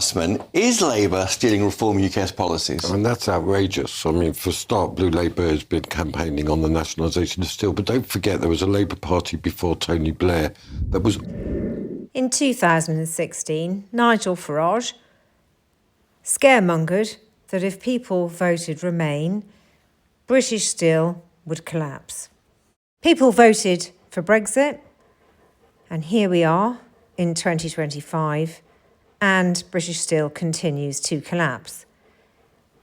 Usman, is Labour stealing reform UK's policies? And that's outrageous. I mean, for a start, Blue Labour has been campaigning on the nationalisation of steel, but don't forget there was a Labour Party before Tony Blair that was... In 2016, Nigel Farage scaremongered that if people voted Remain, British Steel would collapse. People voted for Brexit, and here we are in 2025, and British Steel continues to collapse.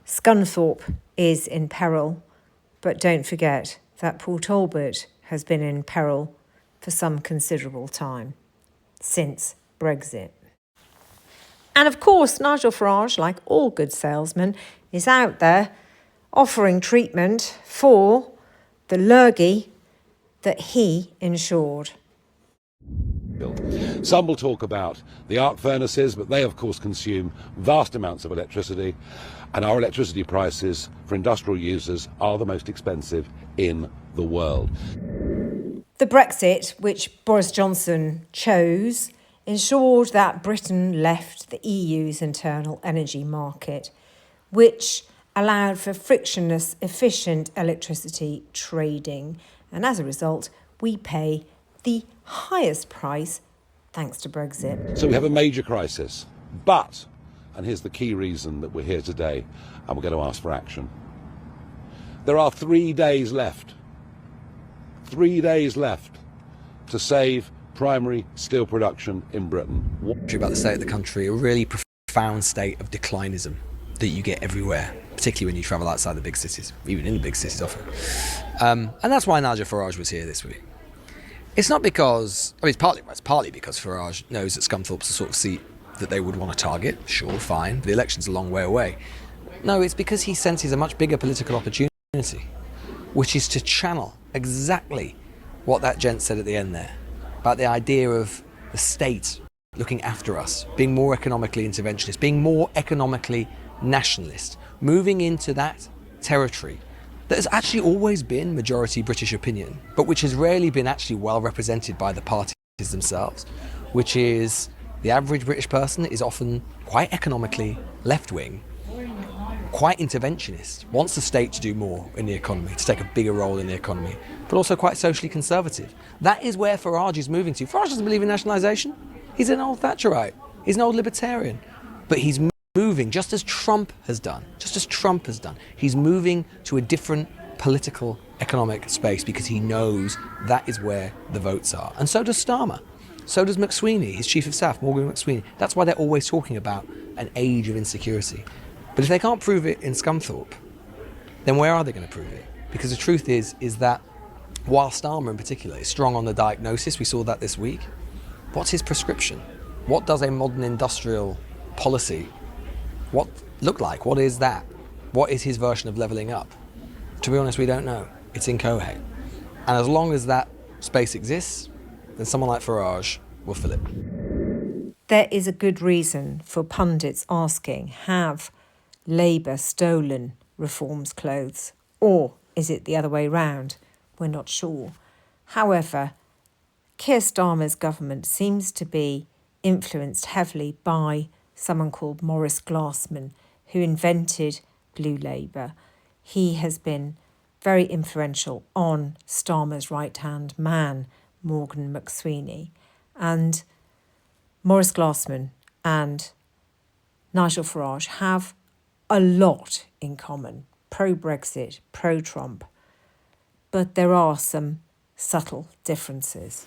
Scunthorpe is in peril, but don't forget that Port Talbot has been in peril for some considerable time since Brexit. And of course, Nigel Farage, like all good salesmen, is out there offering treatment for the lurgy that he insured. Some will talk about the arc furnaces, but they of course consume vast amounts of electricity, and our electricity prices for industrial users are the most expensive in the world. The Brexit, which Boris Johnson chose, ensured that Britain left the EU's internal energy market, which allowed for frictionless, efficient electricity trading. And as a result, we pay the highest price thanks to Brexit. So we have a major crisis, but, and here's the key reason that we're here today, and we're going to ask for action. There are 3 days left. 3 days left to save primary steel production in Britain. About the state of the country, a really profound state of declinism that you get everywhere, particularly when you travel outside the big cities, even in the big cities often. And that's why Nigel Farage was here this week. It's not because, I mean, it's partly because Farage knows that Scunthorpe's the sort of seat that they would want to target. Sure, fine, the election's a long way away. No, it's because he senses a much bigger political opportunity, which is to channel exactly what that gent said at the end there, about the idea of the state looking after us, being more economically interventionist, being more economically nationalist, moving into that territory that has actually always been majority British opinion, but which has rarely been actually well represented by the parties themselves, which is the average British person is often quite economically left-wing, quite interventionist, wants the state to do more in the economy, to take a bigger role in the economy, but also quite socially conservative. That is where Farage is moving to. Farage doesn't believe in nationalisation. He's an old Thatcherite. He's an old libertarian. But he's moving, just as Trump has done, he's moving to a different political, economic space because he knows that is where the votes are. And so does Starmer. So does McSweeney, his chief of staff, Morgan McSweeney. That's why they're always talking about an age of insecurity. But if they can't prove it in Scunthorpe, then where are they going to prove it? Because the truth is that while Starmer in particular is strong on the diagnosis, we saw that this week, what's his prescription? What does a modern industrial policy look like? What is that? What is his version of levelling up? To be honest, we don't know. It's inchoate. And as long as that space exists, then someone like Farage will fill it. There is a good reason for pundits asking, have Labour stolen reform's clothes? Or is it the other way round? We're not sure. However, Keir Starmer's government seems to be influenced heavily by someone called Maurice Glassman, who invented Blue Labour. He has been very influential on Starmer's right-hand man, Morgan McSweeney. And Maurice Glassman and Nigel Farage have a lot in common, pro-Brexit, pro-Trump, but there are some subtle differences.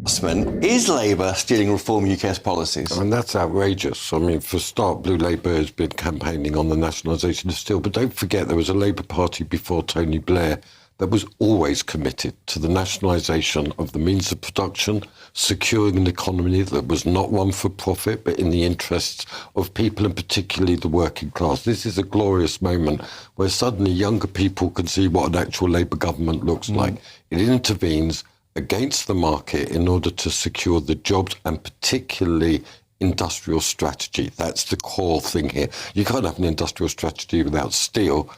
Usman, is Labour stealing reform UK's policies? And that's outrageous. I mean, for a start, Blue Labour has been campaigning on the nationalisation of steel, but don't forget there was a Labour Party before Tony Blair that was always committed to the nationalisation of the means of production, securing an economy that was not one for profit, but in the interests of people and particularly the working class. This is a glorious moment where suddenly younger people can see what an actual Labour government looks like. It intervenes against the market in order to secure the jobs and particularly industrial strategy. That's the core thing here. You can't have an industrial strategy without steel.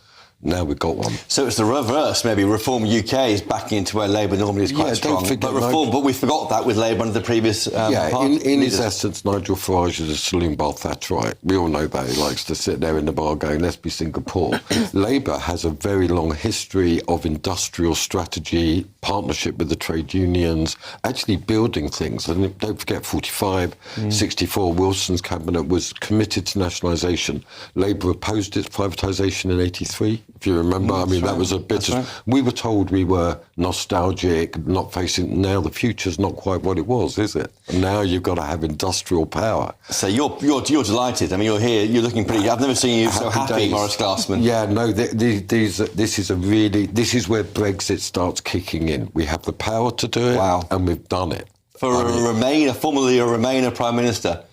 Now we've got one. So it's the reverse, maybe. Reform UK is backing into where Labour normally is quite strong. But we forgot that with Labour under the previous in its essence, Nigel Farage is a saloon bar Thatcherite. We all know that. He likes to sit there in the bar going, let's be Singapore. Labour has a very long history of industrial strategy, partnership with the trade unions, actually building things. And don't forget, 45, 64, Wilson's cabinet was committed to nationalisation. Labour opposed its privatisation in 83. If you remember, that was a bit. We were told we were nostalgic, not facing. Now the future's not quite what it was, is it? And now you've got to have industrial power. So you're delighted. I mean, you're here. You're looking pretty. I've never seen you so happy, Maurice Glassman. Yeah, no. This is where Brexit starts kicking in. We have the power to do it, and we've done it. For formerly a Remainer Prime Minister.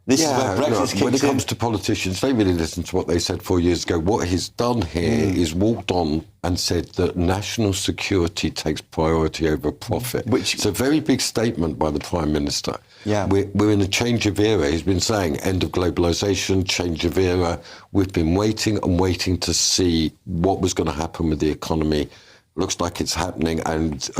This is where Brexit's kicked in. When it comes to politicians, they really listen to what they said 4 years ago. What he's done here is walked on and said that national security takes priority over profit. It's a very big statement by the Prime Minister. Yeah. We're in a change of era. He's been saying end of globalisation, change of era. We've been waiting and waiting to see what was going to happen with the economy. Looks like it's happening, and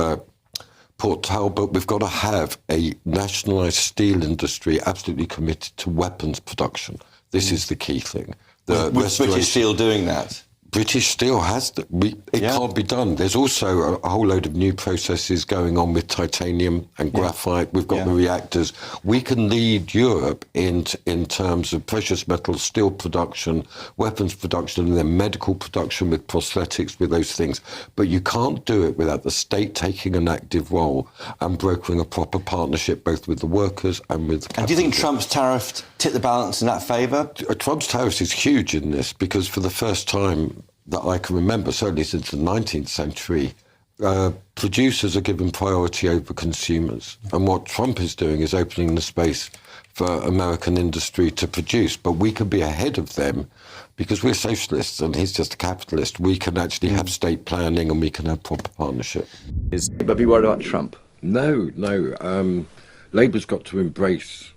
Port Talbot, we've got to have a nationalised steel industry absolutely committed to weapons production. This is the key thing. With British Steel doing that? British Steel has to. It can't be done. There's also a whole load of new processes going on with titanium and graphite. We've got the reactors. We can lead Europe in terms of precious metals, steel production, weapons production, and then medical production with prosthetics, with those things. But you can't do it without the state taking an active role and brokering a proper partnership both with the workers and with the capital. And do you think Trump's tariff tipped the balance in that favour? Trump's tariff is huge in this because for the first time that I can remember, certainly since the 19th century, producers are given priority over consumers. And what Trump is doing is opening the space for American industry to produce. But we can be ahead of them because we're socialists and he's just a capitalist. We can actually have state planning and we can have proper partnership. But be worried about Trump? No. Labour's got to embrace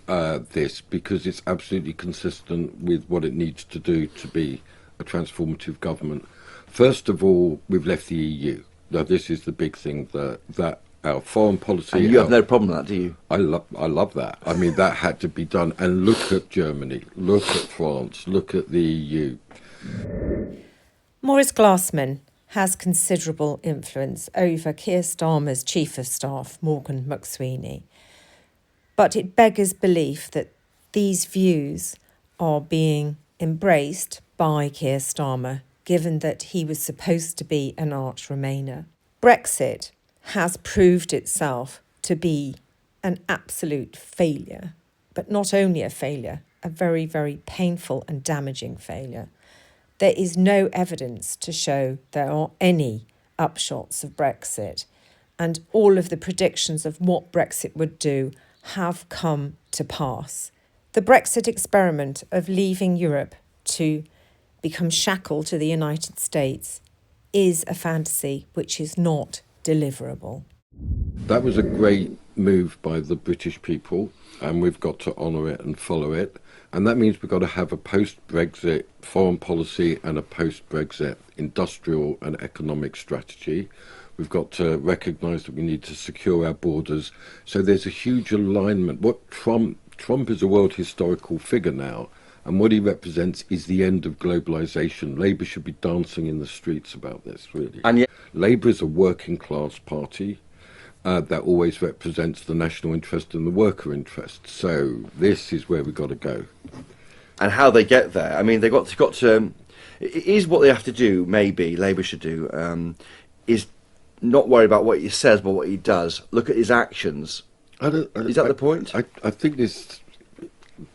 this because it's absolutely consistent with what it needs to do to be a transformative government. First of all, we've left the EU. Now, this is the big thing that our foreign policy. And you have no problem with that, do you? I love that. I mean, that had to be done. And look at Germany, look at France, look at the EU. Maurice Glassman has considerable influence over Keir Starmer's Chief of Staff, Morgan McSweeney. But it beggars belief that these views are being embraced by Keir Starmer, given that he was supposed to be an arch Remainer. Brexit has proved itself to be an absolute failure, but not only a failure, a very, very painful and damaging failure. There is no evidence to show there are any upshots of Brexit, and all of the predictions of what Brexit would do have come to pass. The Brexit experiment of leaving Europe to become shackled to the United States is a fantasy which is not deliverable. That was a great move by the British people, and we've got to honour it and follow it. And that means we've got to have a post-Brexit foreign policy and a post-Brexit industrial and economic strategy. We've got to recognise that we need to secure our borders. So there's a huge alignment. What Trump is a world historical figure now, and what he represents is the end of globalisation. Labour should be dancing in the streets about this, really. And yet, Labour is a working class party that always represents the national interest and the worker interest. So this is where we've got to go. and how they get there. I mean, they got to. It is what they have to do. Maybe Labour should do is not worry about what he says, but what he does. Look at his actions. Is that the point? I think this.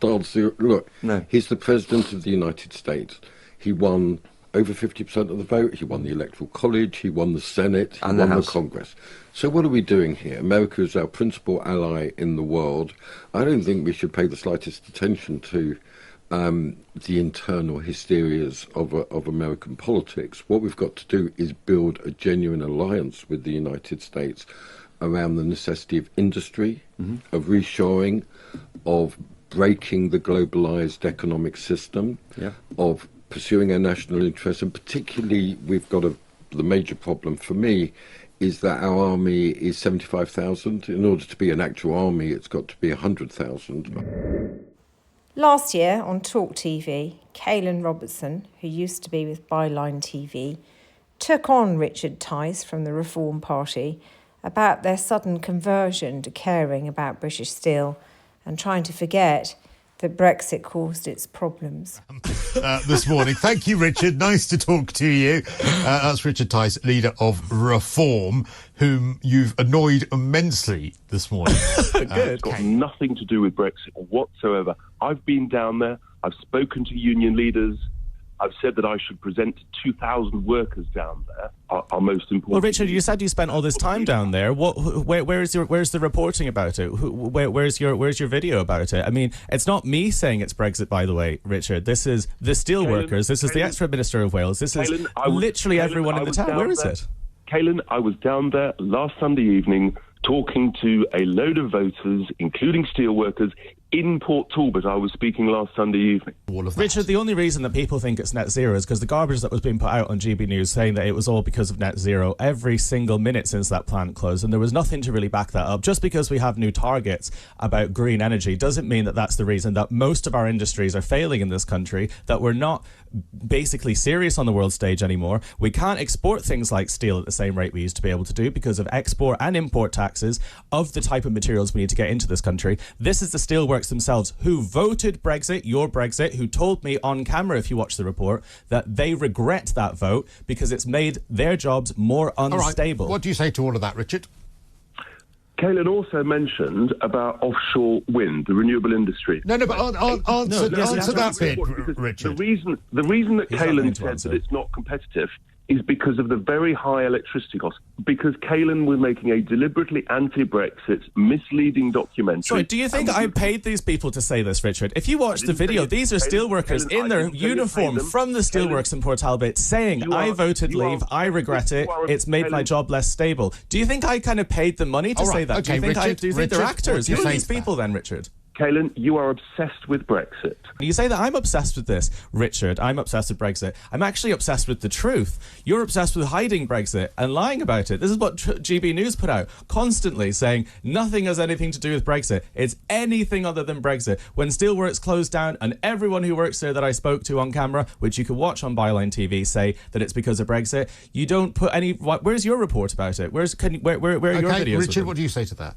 Look, no. He's the President of the United States. He won over 50% of the vote. He won the Electoral College. He won the Senate. He won the Congress. So what are we doing here? America is our principal ally in the world. I don't think we should pay the slightest attention to the internal hysterias of American politics. What we've got to do is build a genuine alliance with the United States around the necessity of industry, of reshoring, of breaking the globalized economic system, of pursuing our national interests, and particularly we've got the major problem for me is that our army is 75,000. In order to be an actual army, it's got to be 100,000. Last year on Talk TV, Caelan Robertson, who used to be with Byline TV, took on Richard Tice from the Reform Party about their sudden conversion to caring about British Steel and trying to forget that Brexit caused its problems. This morning. Thank you, Richard. Nice to talk to you. That's Richard Tice, leader of Reform, whom you've annoyed immensely this morning. Good. It's got nothing to do with Brexit whatsoever. I've been down there. I've spoken to union leaders. I've said that I should present to 2,000 workers down there, our most important... Well, Richard, you said you spent all this time down there. Where's the reporting about it? Where's your video about it? I mean, it's not me saying it's Brexit, by the way, Richard. This is the steelworkers. This is the ex-Prime Minister of Wales. This is literally everyone in the town. Where is it? Caelan, I was down there last Sunday evening talking to a load of voters, including steelworkers, in Port Talbot. I was speaking last Sunday evening. Richard, the only reason that people think it's net zero is because the garbage that was being put out on GB News saying that it was all because of net zero every single minute since that plant closed, and there was nothing to really back that up. Just because we have new targets about green energy doesn't mean that that's the reason that most of our industries are failing in this country, that we're not basically serious on the world stage anymore. We can't export things like steel at the same rate we used to be able to do because of export and import taxes of the type of materials we need to get into this country. This is the steelworks themselves who voted Brexit, your Brexit, who told me on camera, if you watch the report, that they regret that vote because it's made their jobs more unstable. All right. What do you say to all of that, Richard? Caelan also mentioned about offshore wind, the renewable industry. No, but answer that bit, Richard. The reason that Caelan said that it's not competitive is because of the very high electricity costs. Because Caelan was making a deliberately anti-Brexit, misleading documentary. Sorry, do you think I paid these people to say this, Richard? If you watch the video, these are steelworkers in their uniform from the steelworks in Port Talbot saying, I voted leave, I regret it, it's made my job less stable. Do you think I kind of paid them money to say that? Okay, do you think they're actors? Who are these people then, Richard? Caelan, you are obsessed with Brexit. You say that I'm obsessed with this, Richard. I'm obsessed with Brexit. I'm actually obsessed with the truth. You're obsessed with hiding Brexit and lying about it. This is what GB News put out, constantly saying nothing has anything to do with Brexit. It's anything other than Brexit. When Steelworks closed down and everyone who works there that I spoke to on camera, which you can watch on Byline TV, say that it's because of Brexit, you don't put any... Where's your report about it? Where are your videos? Richard, what do you say to that?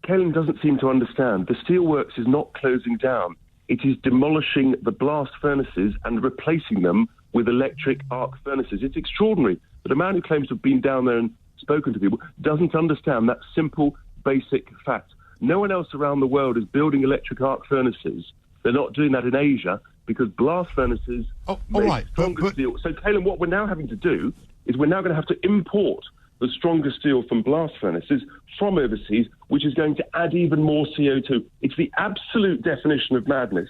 Caelan doesn't seem to understand. The steelworks is not closing down. It is demolishing the blast furnaces and replacing them with electric arc furnaces. It's extraordinary that a man who claims to have been down there and spoken to people doesn't understand that simple, basic fact. No one else around the world is building electric arc furnaces. They're not doing that in Asia because blast furnaces make stronger steel. So, Caelan, what we're now having to do is we're now going to have to import the stronger steel from blast furnaces from overseas, which is going to add even more CO2. It's the absolute definition of madness.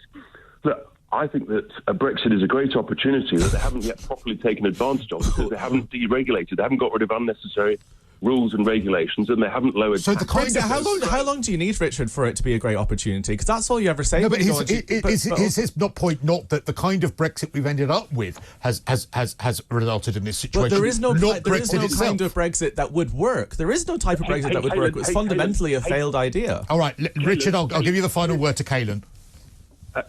Look, I think that Brexit is a great opportunity that they haven't yet properly taken advantage of because they haven't deregulated, they haven't got rid of unnecessary rules and regulations, and they haven't lowered... So how long do you need, Richard, for it to be a great opportunity? Because that's all you ever say. No, but is his point not that the kind of Brexit we've ended up with has resulted in this situation? But there is no kind of Brexit that would work. There is no type of Brexit that would work. It's fundamentally a failed idea. All right, Richard, I'll give you the final word to Caelan.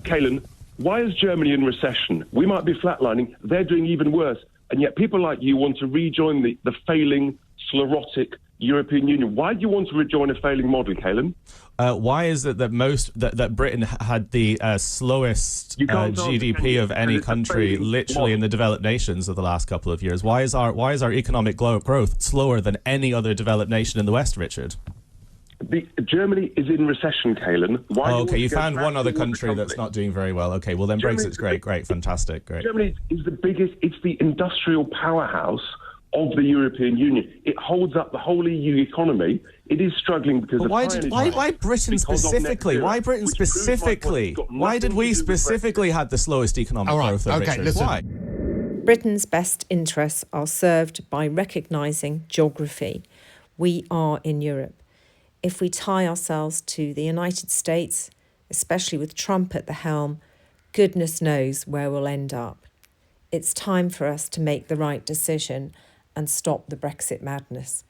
Caelan, why is Germany in recession? We might be flatlining. They're doing even worse. And yet people like you want to rejoin the failing, sclerotic European Union. Why do you want to rejoin a failing model, Caelan? Why is it that Britain had the slowest GDP of any country, literally in the developed nations of the last couple of years? Why is our economic growth slower than any other developed nation in the West, Richard? Germany is in recession, Caelan. You found one other country that's not doing very well. Okay, well then Brexit's great, fantastic, great. Germany is the biggest, it's the industrial powerhouse of the European Union. It holds up the whole EU economy. It is struggling because of why Britain specifically? Why Britain specifically? Why did we specifically have the slowest economic growth? Richard? Listen. Why? Britain's best interests are served by recognising geography. We are in Europe. If we tie ourselves to the United States, especially with Trump at the helm, goodness knows where we'll end up. It's time for us to make the right decision and stop the Brexit madness.